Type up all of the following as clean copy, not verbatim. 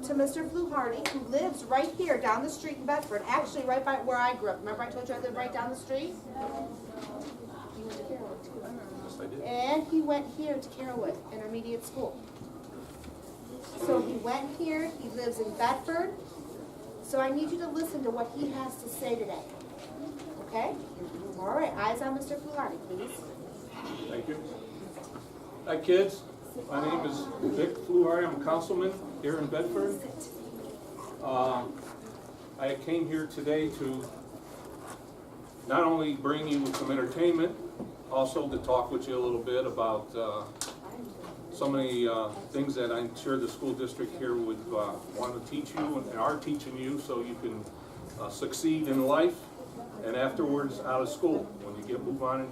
to Mr. Fluharty, who lives right here down the street in Bedford, actually right by where I grew up. Remember I told you I lived right down the street? He went to Carylwood too. Yes, I did. And he went here to Carylwood Intermediate School. So he went here, he lives in Bedford. So I need you to listen to what he has to say today. Okay? All right, eyes on Mr. Fluharty, please. Thank you. Hi, kids. My name is Vic Fluharty. I'm a councilman here in Bedford. I came here today to not only bring you some entertainment, also to talk with you a little bit about some of the things that I'm sure the school district here would want to teach you and are teaching you so you can succeed in life and afterwards out of school when you move on in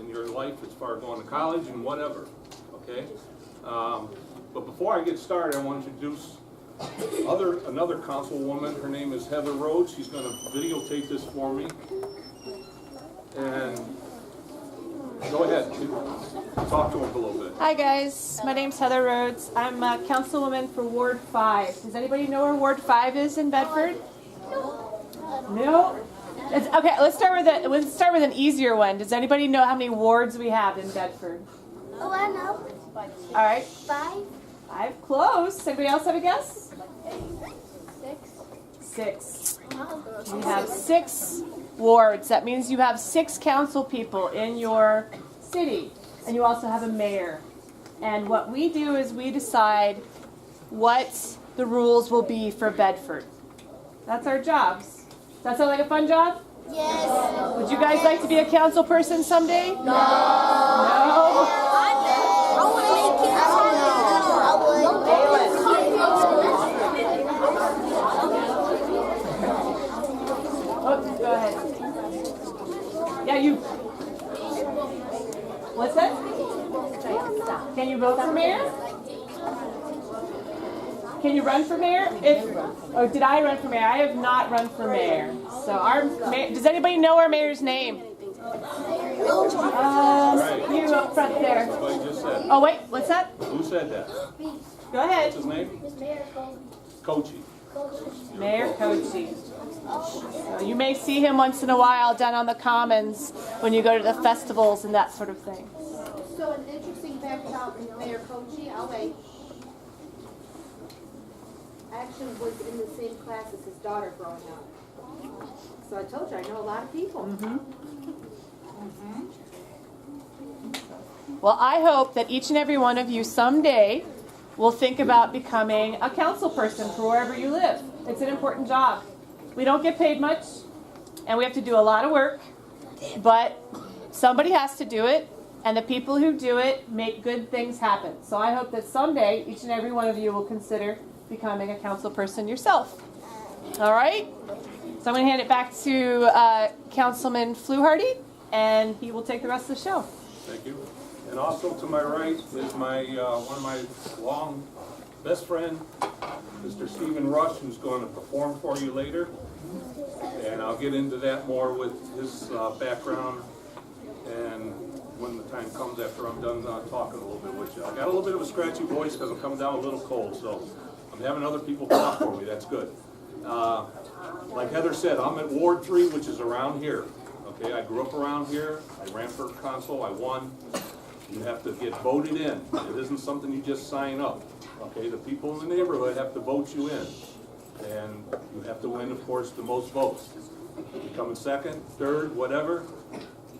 your life as far as going to college and whatever. Okay? But before I get started, I want to introduce another councilwoman. Her name is Heather Rhodes. She's going to videotape this for me. And go ahead, talk to him a little bit. Hi guys, my name's Heather Rhodes. I'm a councilwoman for Ward 5. Does anybody know where Ward 5 is in Bedford? No? Okay, let's start with an easier one. Does anybody know how many wards we have in Bedford? Oh, I know. All right. 5. 5, close. Anybody else have a guess? 6. 6. We have 6 wards. That means you have 6 council people in your city, and you also have a mayor. And what we do is we decide what the rules will be for Bedford. That's our jobs. Does that sound like a fun job? Yes. Would you guys like to be a council person someday? No. No? I want to make kids Oh, go ahead. Yeah, you. What's that? Can you vote for mayor? Can you run for mayor? Did I run for mayor? I have not run for mayor. So does anybody know our mayor's name? You up front there. Somebody just said. Oh wait, what's that? Who said that? Go ahead. What's his name? Coachy. Mayor Coachy. So you may see him once in a while down on the commons when you go to the festivals and that sort of thing. So an interesting fact about Mayor Coachy, I'll wait. I actually was in the same class as his daughter growing up. So I told you, I know a lot of people. Well, I hope that each and every one of you someday will think about becoming a council person for wherever you live. It's an important job. We don't get paid much, and we have to do a lot of work, but somebody has to do it, and the people who do it make good things happen. So I hope that someday each and every one of you will consider becoming a council person yourself. All right? So I'm going to hand it back to Councilman Fluharty, and he will take the rest of the show. Thank you. And also to my right is my one of my long best friend, Mr. Stephen Rush, who's going to perform for you later. And I'll get into that more with his background and when the time comes after I'm done talking a little bit with you. I got a little bit of a scratchy voice because I'm coming down a little cold, so I'm having other people talk for me. That's good. Like Heather said, I'm at Ward 3, which is around here. Okay, I grew up around here. I ran for council. I won. You have to get voted in. It isn't something you just sign up. Okay, the people in the neighborhood have to vote you in. And you have to win, of course, the most votes. If you come in second, third, whatever,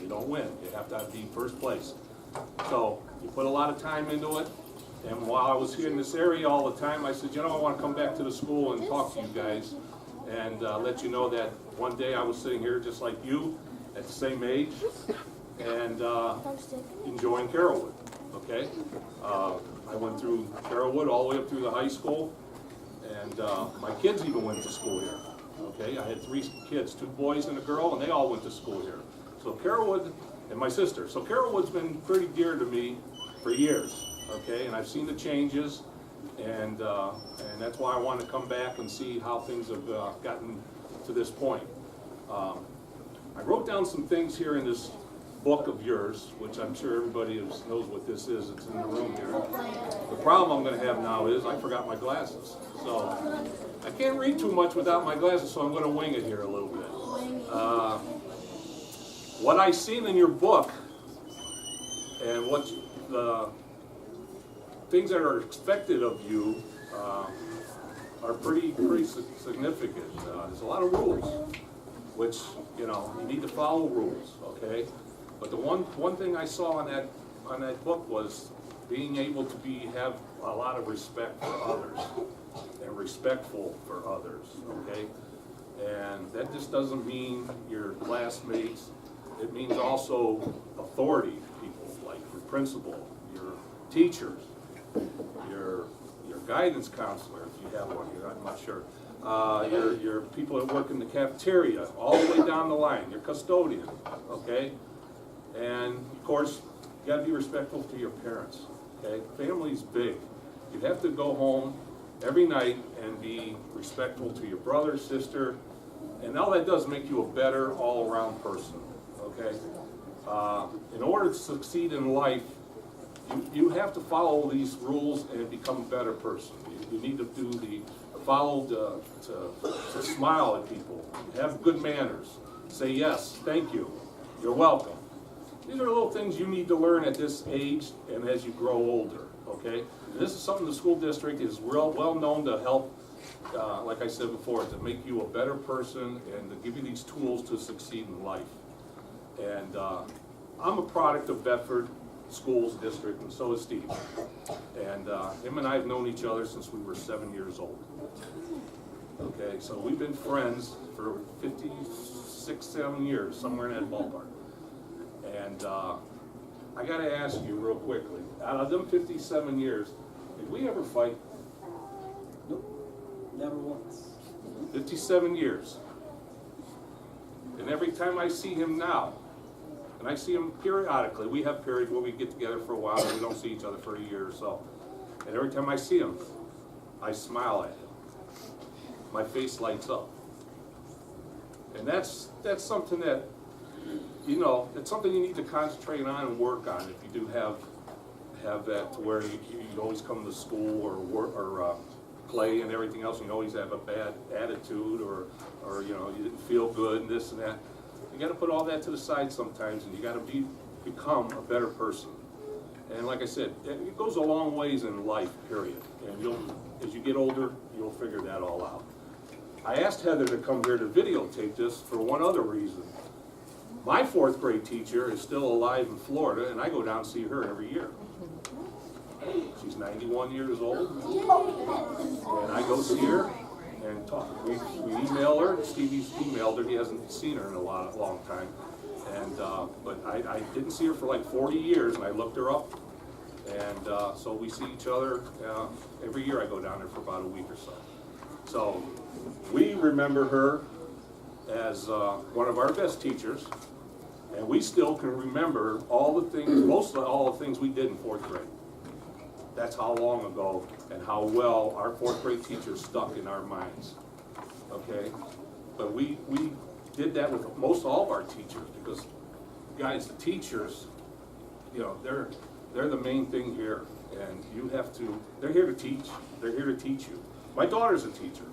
you don't win. You have to be first place. So you put a lot of time into it. And while I was here in this area all the time, I said, you know, I want to come back to the school and talk to you guys and let you know that one day I was sitting here just like you at the same age and enjoying Carylwood. Okay? I went through Carylwood all the way up through the high school, and my kids even went to school here. Okay? I had 3 kids, 2 boys and a girl, and they all went to school here. So Carylwood, and my sister. So Carylwood's been pretty dear to me for years. Okay, and I've seen the changes, and that's why I want to come back and see how things have gotten to this point. I wrote down some things here in this book of yours, which I'm sure everybody knows what this is. It's in the room here. The problem I'm gonna have now is I forgot my glasses. So I can't read too much without my glasses, so I'm gonna wing it here a little bit. What I seen in your book and what the things that are expected of you are pretty significant. There's a lot of rules, which, you know, you need to follow rules, okay? But the one thing I saw on that book was being able to have a lot of respect for others and respectful for others, okay? And that just doesn't mean your classmates. It means also authority people, like your principal, your teachers, your guidance counselor, if you have one here, I'm not sure. Your people that work in the cafeteria, all the way down the line, your custodian, okay? And of course, you gotta be respectful to your parents, okay? Family's big. You have to go home every night and be respectful to your brother, sister, and all that does make you a better all-around person, okay? In order to succeed in life, you have to follow these rules and become a better person. You need to to smile at people, have good manners, say yes, thank you, you're welcome. These are little things you need to learn at this age and as you grow older, okay? And this is something the school district is well known to help, like I said before, to make you a better person and to give you these tools to succeed in life. And I'm a product of Bedford Schools District, and so is Steve. And him and I have known each other since we were 7 years old. Okay, so we've been friends for 56, 7 years, somewhere in that ballpark. And I gotta ask you real quickly, out of them 57 years, did we ever fight? Nope, never once. 57 years. And every time I see him now, and I see him periodically, we have periods where we get together for a while and we don't see each other for a year or so. And every time I see him, I smile at him. My face lights up. And that's something that, you know, it's something you need to concentrate on and work on if you do have that to where you always come to school or work or play and everything else, and you always have a bad attitude or you know, you didn't feel good and this and that. You got to put all that to the side sometimes, and you got to become a better person. And like I said, it goes a long ways in life, period. And as you get older, you'll figure that all out. I asked Heather to come here to videotape this for one other reason. My 4th grade teacher is still alive in Florida, and I go down and see her every year. She's 91 years old, and I go see her and talk. We email her. Stevie's emailed her. He hasn't seen her in a long time. And but I didn't see her for like 40 years, and I looked her up. And so we see each other every year. I go down there for about a week or so. So we remember her as one of our best teachers, and we still can remember all the things, most of all the things we did in 4th grade. That's how long ago and how well our 4th grade teachers stuck in our minds, okay? But we did that with most all of our teachers because, guys, the teachers, you know, they're the main thing here, and you have to, they're here to teach. They're here to teach you. My daughter's a teacher.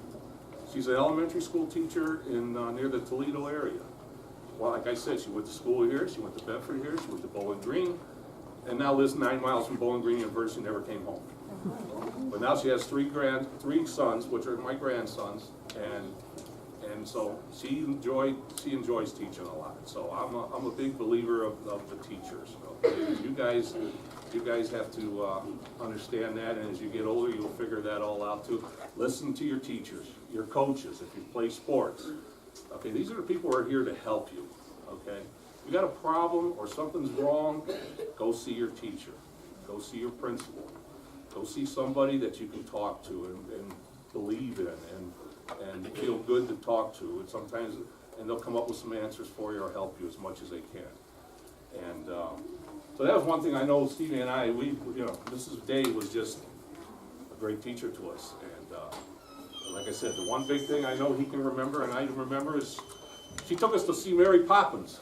She's an elementary school teacher in near the Toledo area. Well, like I said, she went to school here, she went to Bedford here, she went to Bowling Green, and now lives 9 miles from Bowling Green University, never came home. But now she has three sons, which are my grandsons, and so she enjoys teaching a lot. So I'm a big believer of the teachers. Okay? You guys have to understand that, and as you get older, you'll figure that all out too. Listen to your teachers, your coaches, if you play sports. Okay, these are the people who are here to help you. Okay, if you got a problem or something's wrong, go see your teacher, go see your principal, go see somebody that you can talk to and believe in and feel good to talk to. And sometimes, and they'll come up with some answers for you or help you as much as they can. And so that was one thing I know. Stevie and I, Mrs. Day was just a great teacher to us. And like I said, the one big thing I know he can remember and I remember is she took us to see Mary Poppins.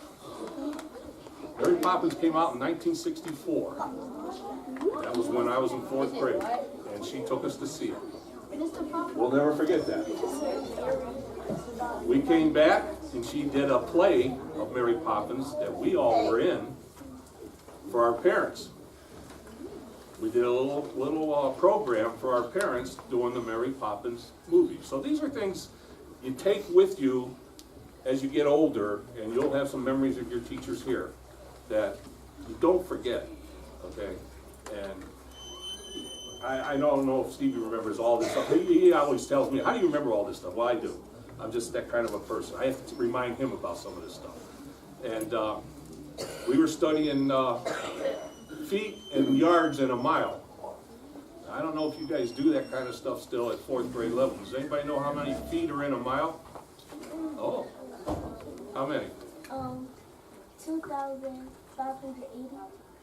Mary Poppins came out in 1964. That was when I was in 4th grade, and she took us to see it. We'll never forget that. We came back, and she did a play of Mary Poppins that we all were in for our parents. We did a little program for our parents doing the Mary Poppins movie. So these are things you take with you as you get older, and you'll have some memories of your teachers here that you don't forget, okay? And I don't know if Stevie remembers all this stuff. He always tells me, how do you remember all this stuff? Well, I do. I'm just that kind of a person. I have to remind him about some of this stuff. And we were studying feet and yards in a mile. I don't know if you guys do that kind of stuff still at 4th grade level. Does anybody know how many feet are in a mile? Oh, how many? 2,580.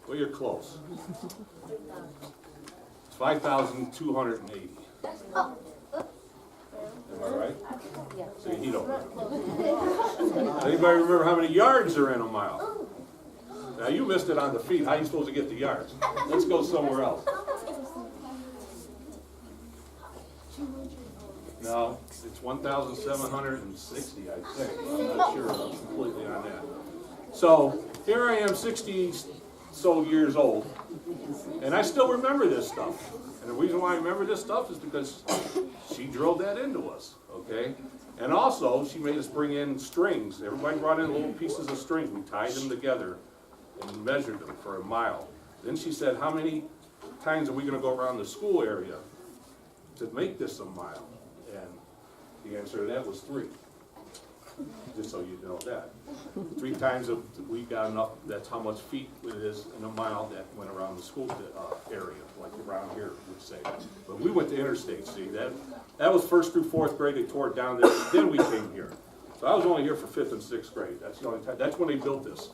Well, you're close. It's 5,280. Oh. Am I right? See, he don't. Anybody remember how many yards are in a mile? Now, you missed it on the feet. How are you supposed to get the yards? Let's go somewhere else. No, it's 1,760, I think. I'm not sure completely on that. So, here I am, 60-so years old, and I still remember this stuff. And the reason why I remember this stuff is because she drilled that into us, okay? And also, she made us bring in strings. Everybody brought in little pieces of strings. We tied them together and measured them for a mile. Then she said, how many times are we going to go around the school area to make this a mile? And the answer to that was 3. Just so you know that. 3 times we got enough, that's how much feet it is in a mile that went around the school area, like around here, we'd say. But we went to interstate, see, that was 1st through 4th grade, they tore it down there, then we came here. So I was only here for 5th and 6th grade, that's the only time, that's when they built this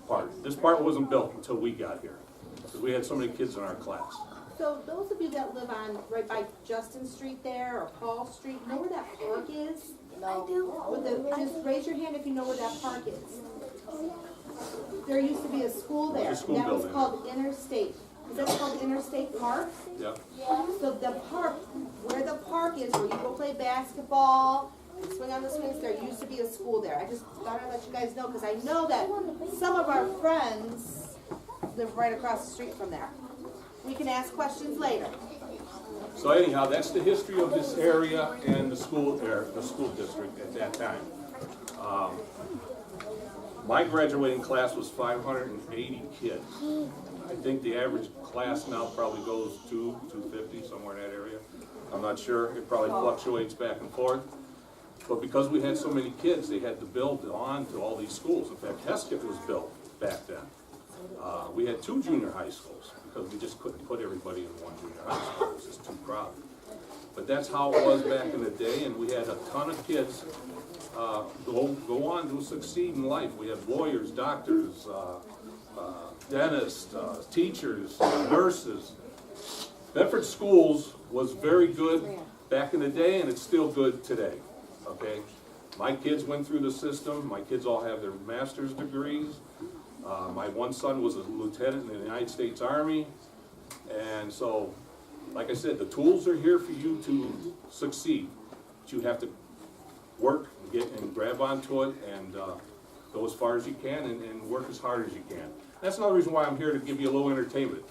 part. This part wasn't built until we got here, because we had so many kids in our class. So those of you that live on, right by Justin Street there, or Paul Street, know where that park is? I do. Just raise your hand if you know where that park is. There used to be a school there. There's a school That was building. called Interstate. Is that called Interstate Park? Yep. So the park, where the park is, where you go play basketball, and swing on the swings, there used to be a school there. I just thought I'd let you guys know, because I know that some of our friends live right across the street from there. We can ask questions later. So anyhow, that's the history of this area and the school district at that time. My graduating class was 580 kids. I think the average class now probably goes 250, somewhere in that area. I'm not sure. It probably fluctuates back and forth. But because we had so many kids, they had to build on to all these schools. In fact, Heskett was built back then. We had 2 junior high schools, because we just couldn't put everybody in one junior high school. It was just too crowded. But that's how it was back in the day, and we had a ton of kids go on to succeed in life. We had lawyers, doctors, dentists, teachers, nurses. Bedford Schools was very good back in the day, and it's still good today, okay? My kids went through the system. My kids all have their master's degrees. My one son was a lieutenant in the United States Army. And so, like I said, the tools are here for you to succeed. But you have to work and grab onto it and go as far as you can and work as hard as you can. That's another reason why I'm here, to give you a little entertainment.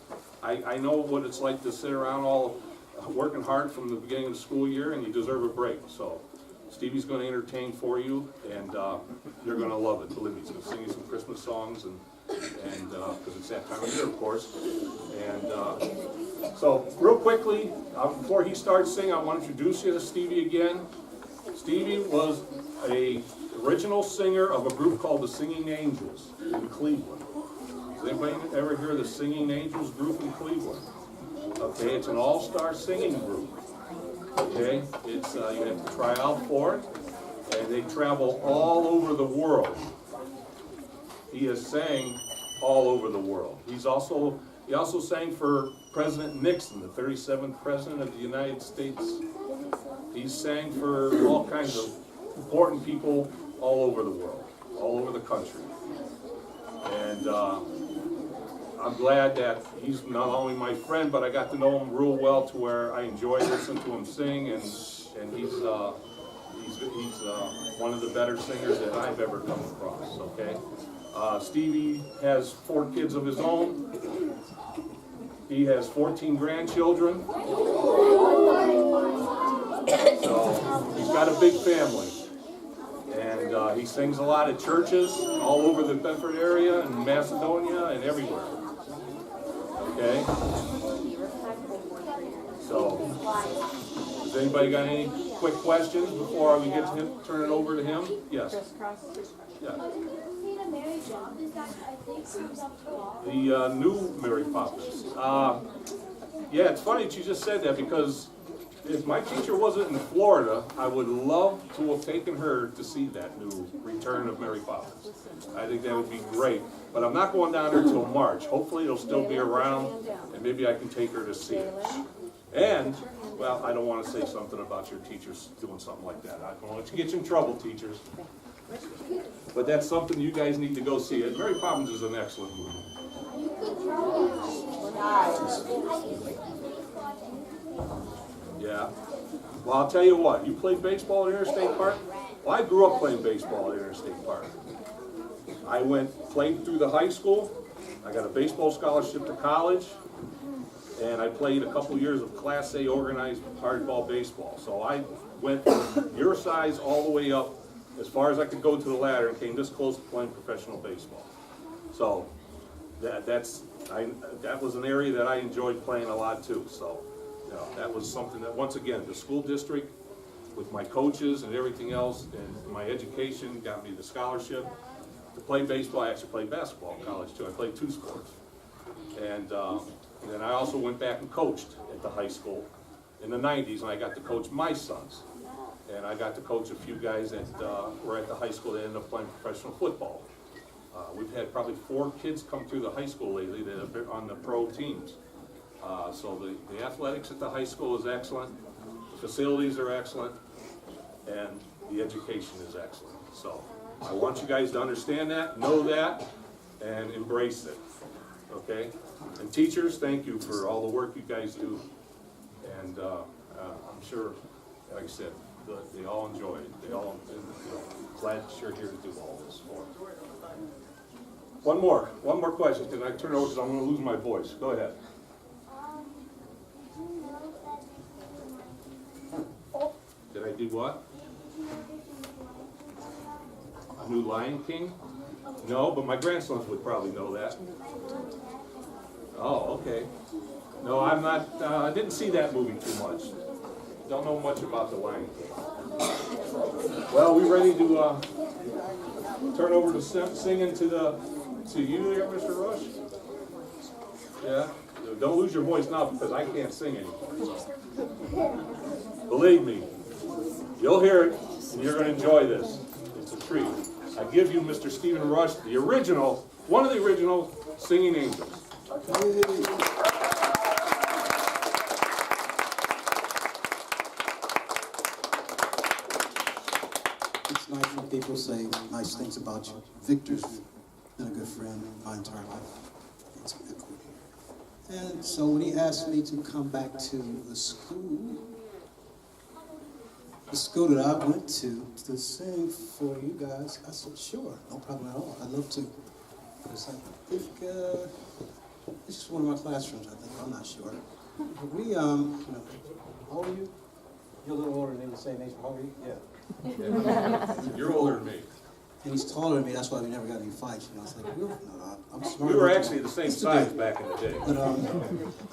I know what it's like to sit around all working hard from the beginning of the school year, and you deserve a break. So Stevie's going to entertain for you, and you're going to love it. Believe me, he's going to sing you some Christmas songs, and because it's that time of year, of course. And so, real quickly, before he starts singing, I want to introduce you to Stevie again. Stevie was a original singer of a group called the Singing Angels in Cleveland. Has anybody ever heard of the Singing Angels group in Cleveland? Okay, it's an all-star singing group. Okay, it's you have to try out for it, and they travel all over the world. He has sang all over the world. He also sang for President Nixon, the 37th President of the United States. He sang for all kinds of important people all over the world, all over the country. And I'm glad that he's not only my friend, but I got to know him real well to where I enjoy listening to him sing, and he's one of the better singers that I've ever come across, okay? Stevie has 4 kids of his own. He has 14 grandchildren. So he's got a big family. And he sings a lot at churches all over the Bedford area and Macedonia and everywhere. Okay? So, has anybody got any quick questions before we get to him, turn it over to him? Yes. Yeah. The new Mary Poppins. Yeah, it's funny that you just said that, because if my teacher wasn't in Florida, I would love to have taken her to see that new Return of Mary Poppins. I think that would be great. But I'm not going down there till March. Hopefully it'll still be around, and maybe I can take her to see it. And, well, I don't want to say something about your teachers doing something like that. I don't want you to get you in trouble, teachers. But that's something you guys need to go see. It. Mary Poppins is an excellent movie. Yeah. Well, I'll tell you what. You played baseball at Interstate Park? Well, I grew up playing baseball at Interstate Park. I played through the high school. I got a baseball scholarship to college. And I played a couple years of Class A organized hardball baseball. So I went from your size all the way up as far as I could go to the ladder and came this close to playing professional baseball. So that was an area that I enjoyed playing a lot too. So that was something that, once again, the school district with my coaches and everything else and my education got me the scholarship to play baseball. I actually played basketball in college too. I played 2 sports. And then I also went back and coached at the high school in the 90s, and I got to coach my sons. And I got to coach a few guys that were at the high school that ended up playing professional football. We've had probably 4 kids come through the high school lately that have been on the pro teams. So the athletics at the high school is excellent, the facilities are excellent, and the education is excellent. So I want you guys to understand that, know that, and embrace it. Okay? And teachers, thank you for all the work you guys do. And I'm sure, like I said, they all enjoy it. They all, glad that you're here to do all this for them. One more question. Can I turn it over, because I'm going to lose my voice. Go ahead. Did I do what? A new Lion King? No, but my grandsons would probably know that. Oh, okay. No, I'm not, I didn't see that movie too much. Don't know much about the Lion King. Well, we ready to turn over to singing to you there, Mr. Rush? Yeah? Don't lose your voice now, because I can't sing anymore. Believe me, you'll hear it, and you're going to enjoy this. It's a treat. I give you Mr. Stephen Rush, the original, one of the original singing angels. It's nice when people say nice things about you. Victor's been a good friend my entire life. It's a good one. And so when he asked me to come back to the school that I went to sing for you guys, I said, sure, no problem at all. I'd love to. Because I think it's just one of my classrooms, I think. I'm not sure. But we, how old are you? You're a little older than me, the same age. How old are you? Yeah. You're older than me. And he's taller than me, that's why we never got any fights. It's like, I'm smart. We were actually the same size back in the day. But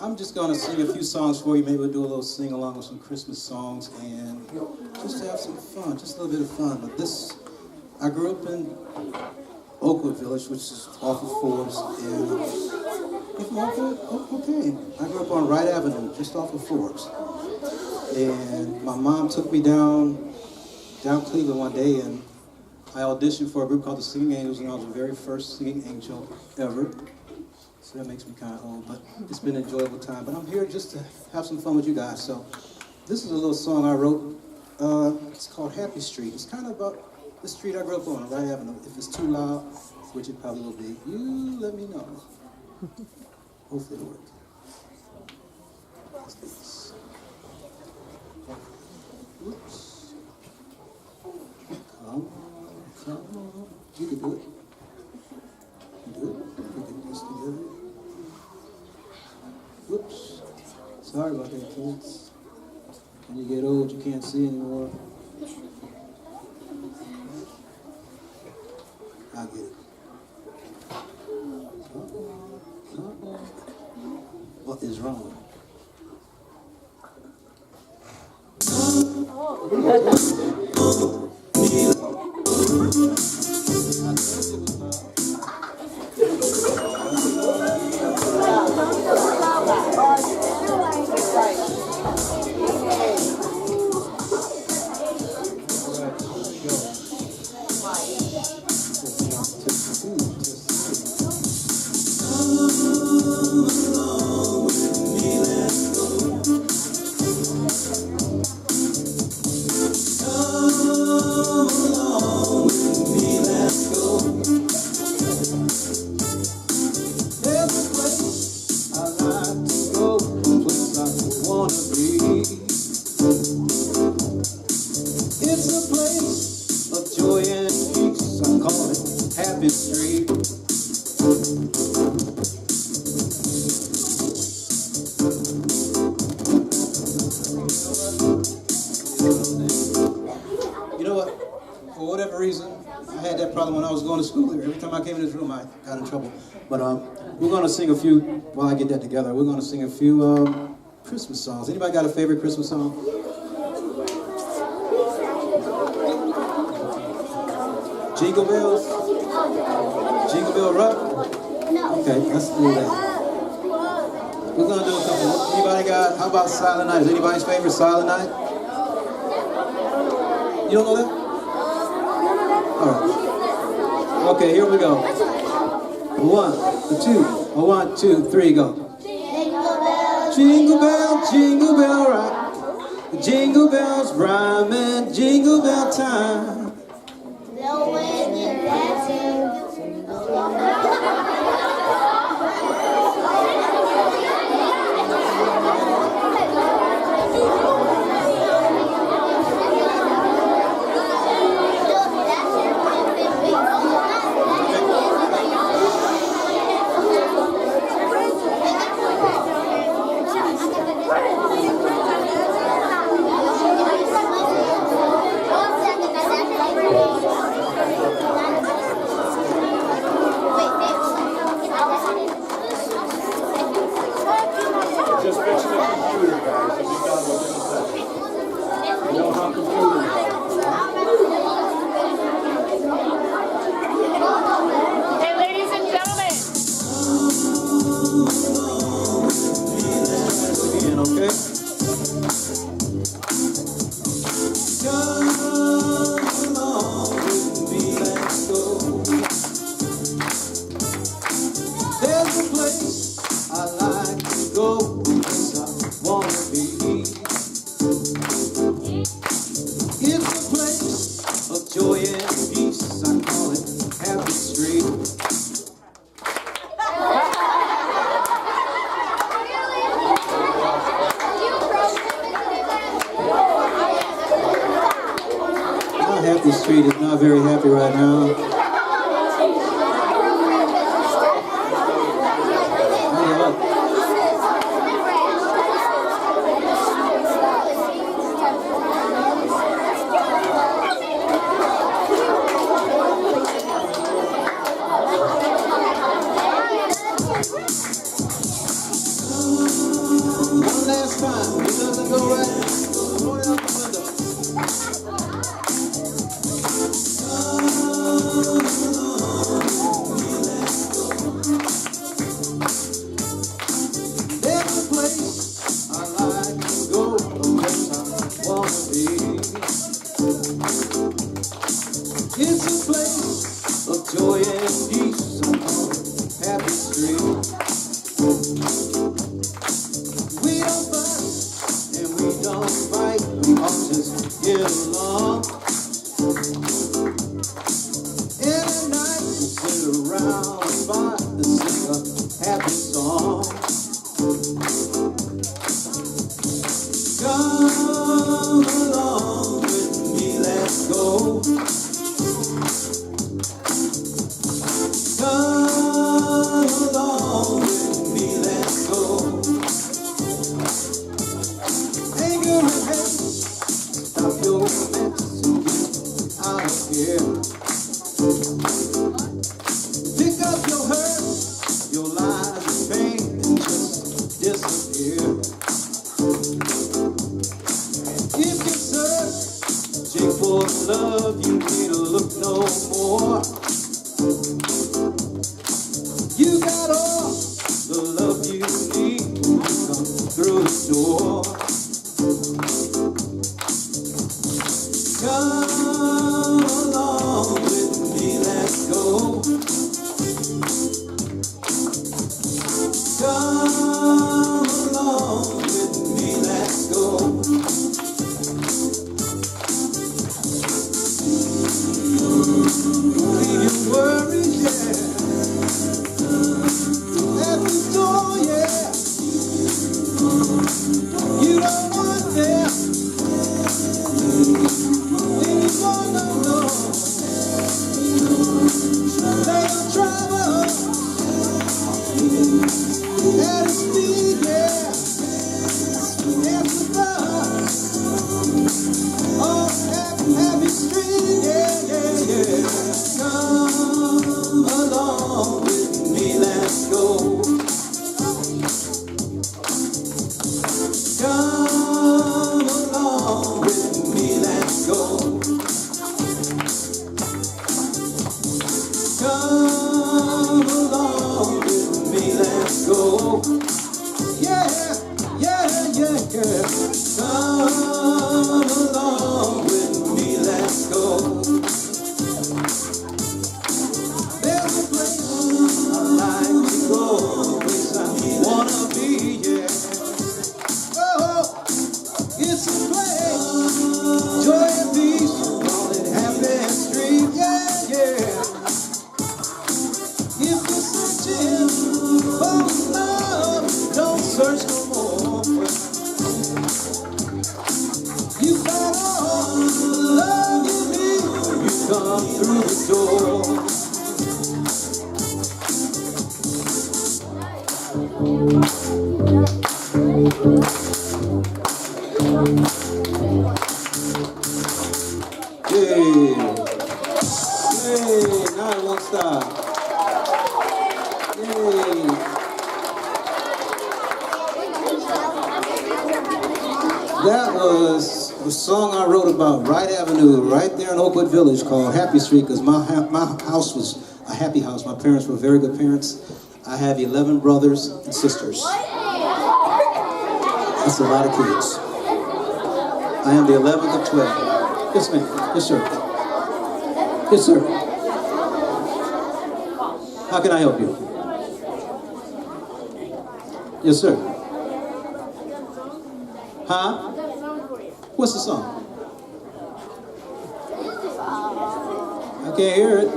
I'm just going to sing a few songs for you. Maybe we'll do a little sing-along with some Christmas songs and just to have some fun, just a little bit of fun. But I grew up in Oakwood Village, which is off of Forbes. And you're from Oakwood? Oh, okay. I grew up on Wright Avenue, just off of Forbes. And my mom took me down Cleveland one day, and I auditioned for a group called the Singing Angels, and I was the very first singing angel ever. So that makes me kind of old, but it's been an enjoyable time. But I'm here just to have some fun with you guys. So this is a little song I wrote. It's called Happy Street. It's kind of about the street I grew up on, Wright Avenue. If it's too loud, which it probably will be, you let me know. Hopefully it'll work. Let's do this. Whoops. Come on. You can do it. You do it. We can do this together. Whoops. Sorry about that, kids. When you get old, you can't see anymore. I get it. What is wrong? But we're going to sing a few, while I get that together, we're going to sing a few Christmas songs. Anybody got a favorite Christmas song? Jingle Bells? Jingle Bell Rock? Okay, let's do that. We're going to do a couple. Anybody got, how about Silent Night? Is anybody's favorite Silent Night? You don't know that? All right. Okay, here we go. 1, 2, 3, go. Jingle bell, jingle bell rock. Jingle bells rhyme and jingle bell time. Happy Street is not very happy right now. One last time, it doesn't go right. Throw it out the window. There's a place I like to go, a place I wanna be. It's a place of joy and peace, I call it Happy Street. We don't fuss and we don't fight, we all just get along. Every night we sit around the fire and sing a happy more. Come along with me, let's go. Come along with me, let's go. Leave your worries, yeah, at the door, yeah. You don't want them anymore, no, no. They don't trouble at its feet, yeah. It's the bus, oh, happy street, yeah, yeah, yeah. Come along with me, let's go. Come along with me, let's go. Come along with me, let's go. Yeah, yeah, yeah, yeah. Come along with me, let's go. There's a place I like to go, a place I wanna be, yeah. Oh, it's a place, joy and peace, call it happy street, yeah, yeah. If you're searching for love, don't search no more. You got all the love you need, you come through the door. Hey, now it won't stop. Yay. That was a song I wrote about Wright Avenue, right there in Oakwood Village, called Happy Street, because my house was a happy house. My parents were very good parents. I have 11 brothers and sisters. That's a lot of kids. I am the 11th of 12. Yes, ma'am. Yes, sir. Yes, sir. How can I help you? Yes, sir. Huh? What's the song? I can't hear it.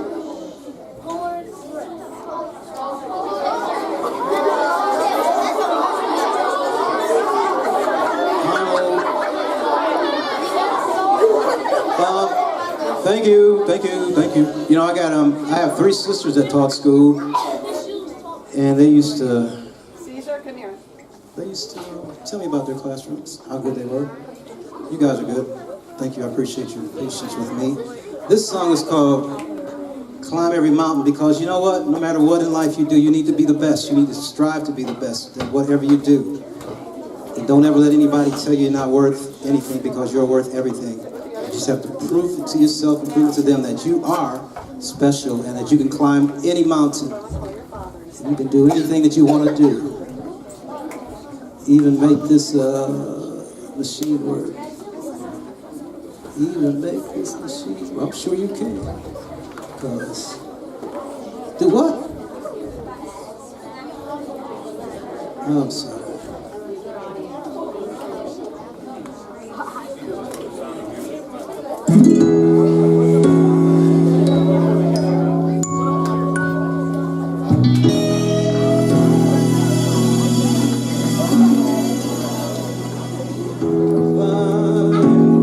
Thank you, thank you, thank you. You know, I have 3 sisters that taught school, and they used to tell me about their classrooms, how good they were. You guys are good. Thank you, I appreciate your patience with me. This song is called Climb Every Mountain, because you know what? No matter what in life you do, you need to be the best. You need to strive to be the best in whatever you do. And don't ever let anybody tell you you're not worth anything, because you're worth everything. You just have to prove it to yourself and prove it to them that you are special and that you can climb any mountain. And you can do anything that you want to do. Even make this machine work. Even make this machine work. I'm sure you can. Because, do what? I'm sorry.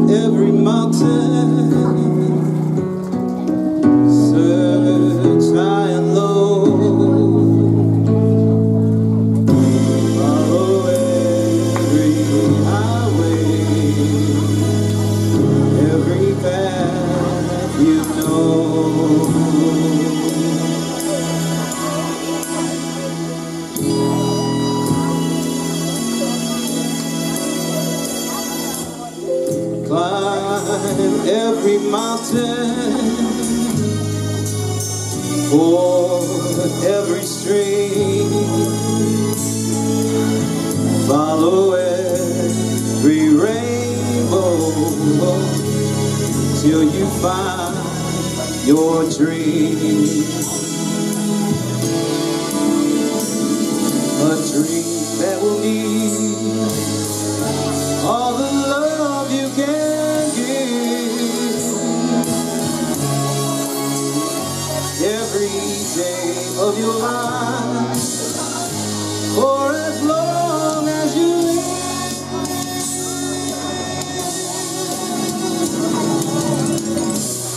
Every mountain, search high and low, follow every highway, every path you know. Climb every mountain, ford every stream, follow every till you find your dream. A dream that will need all the love you can give. Every day of your life, for as long as you live.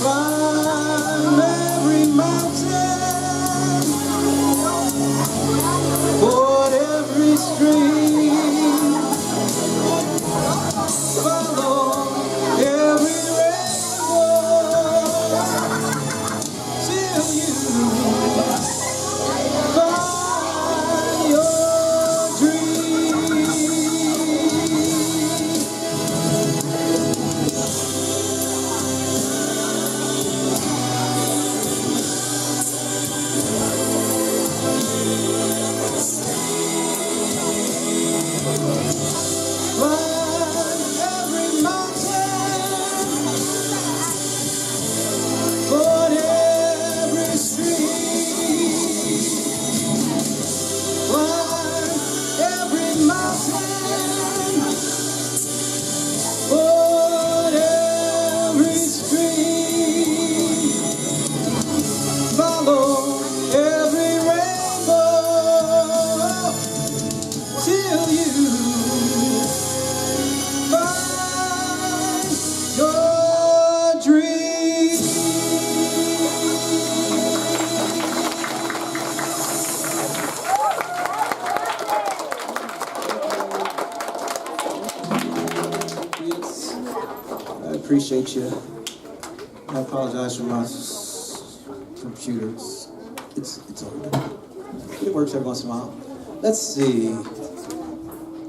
Climb every mountain, ford every stream, follow every rainbow till you find your dream. Climb every mountain, ford every stream, climb every mountain, ford every stream, follow every rainbow till you find your dream. Yes, I appreciate you. I apologize for my computer. It's old. It works every once in a while. Let's see.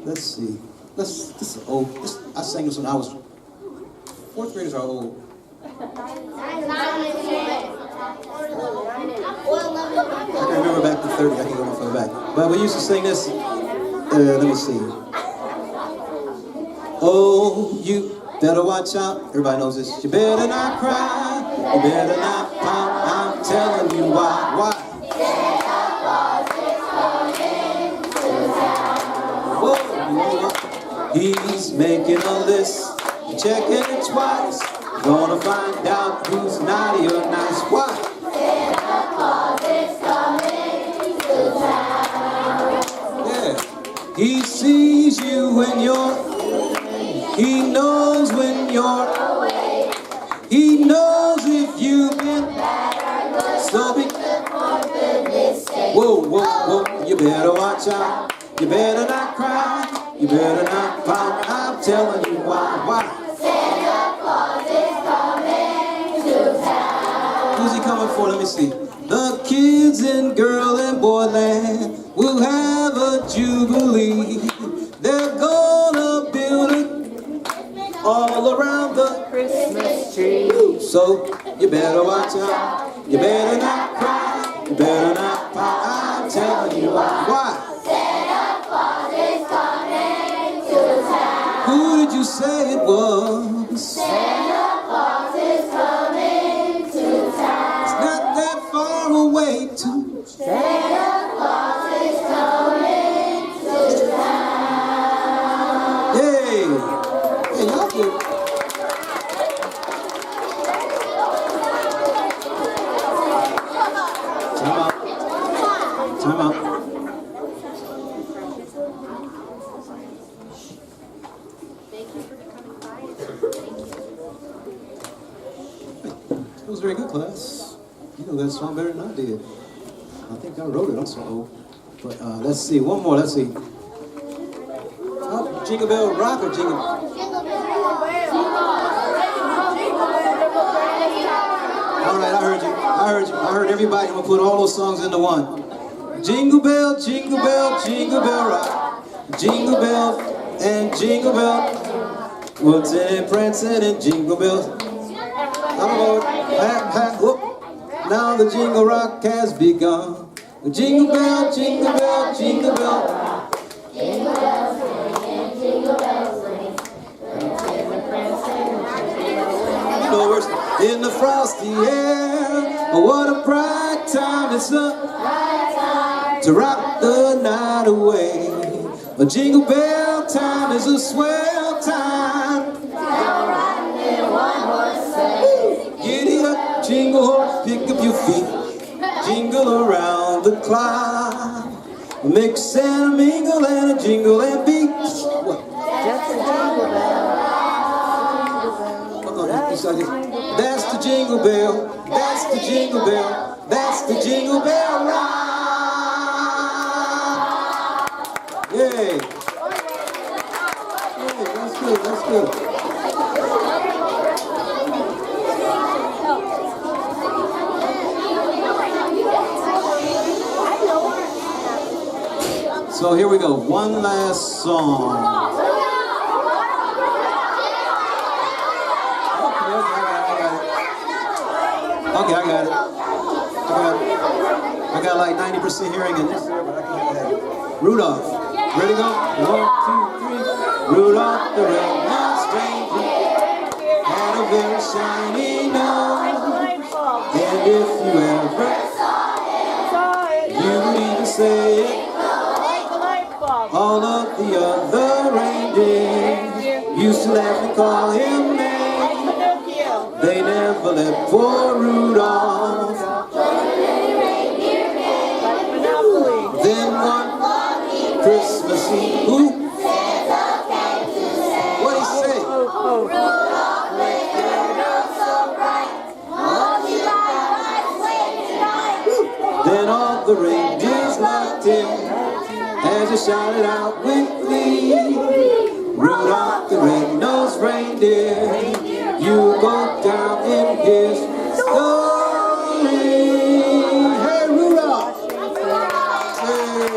This is old. I sang this when I was, fourth graders are old. I can remember back to 30, I can go no further back. But we used to sing this, let me see. Oh, you better watch out. Everybody knows this. You better not cry. You better not pout. I'm telling you why. Why? Whoa, you know what? He's making a list, checking it twice. Gonna find out who's naughty or nice. Why? Yeah. He sees you when you're, he knows when you're away. He knows if you've been so be. Whoa, whoa, whoa, you better watch out. You better not cry. You better not pout. I'm telling you why. Why? Santa Claus is coming to town. Who's he coming for? Let me see. The kids in girl and boy land will have a jubilee. They're gonna build it all around the Christmas tree. So you better watch out. You better not cry. You better not pout. I'm telling you why. Why? Santa Claus is coming to town. Who did you say it was? Santa Claus is coming to town. It's not that far away to. Santa Claus is coming to town. Yay! Hey, y'all good. Time out. Time out. It was very good, class. You know that song better than I did. I think I wrote it. I'm so old. But let's see. One more. Let's see. Jingle Bell Rock or Jingle? All right, I heard you. I heard everybody. I'm gonna put all those songs into one. Jingle bell, jingle bell, jingle bell rock. Jingle bell and jingle bell. What's in it, prancing and jingle bells. Oh, whoop. Now the jingle rock has begun. Jingle bell, jingle bell, jingle bell. Jingle bells ring and jingle bells ring. You know the words. frosty air. Oh, what a bright time, it's a to rock the night away. A jingle bell time is a swell time. Giddy up, jingle horse, pick up your feet, jingle around the clock. Mix and a mingle and a jingle and beat. What? Just a jingle bell. That's the jingle bell. That's the jingle bell. That's the jingle bell rock. Yay! Yay, that's good. That's good. So here we go. One last song. Okay, I got it. I got like 90% hearing in this here, but I can't have it. Rudolph. Ready to go? 1, 2, 3. Rudolph the red-nosed reindeer had a very shiny nose. And if you ever saw it, you would even say it. All of the other reindeer used to laugh and call him names. They never let poor Rudolph. Then one Christmas Eve, what'd he say? Then all the reindeers loved him as he shouted out with glee, Rudolph the red-nosed reindeer, you go down in his story. Hey, Rudolph! Hey!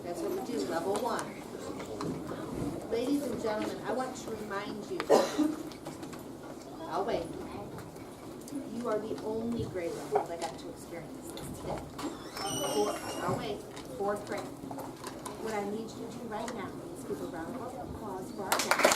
That's what we do, level 1. Ladies and gentlemen, I want to remind you, I'll wait. You are the only grade level that got to experience this today. I'll wait. 4th grade. What I need you to do right now is give a round of applause for our guests.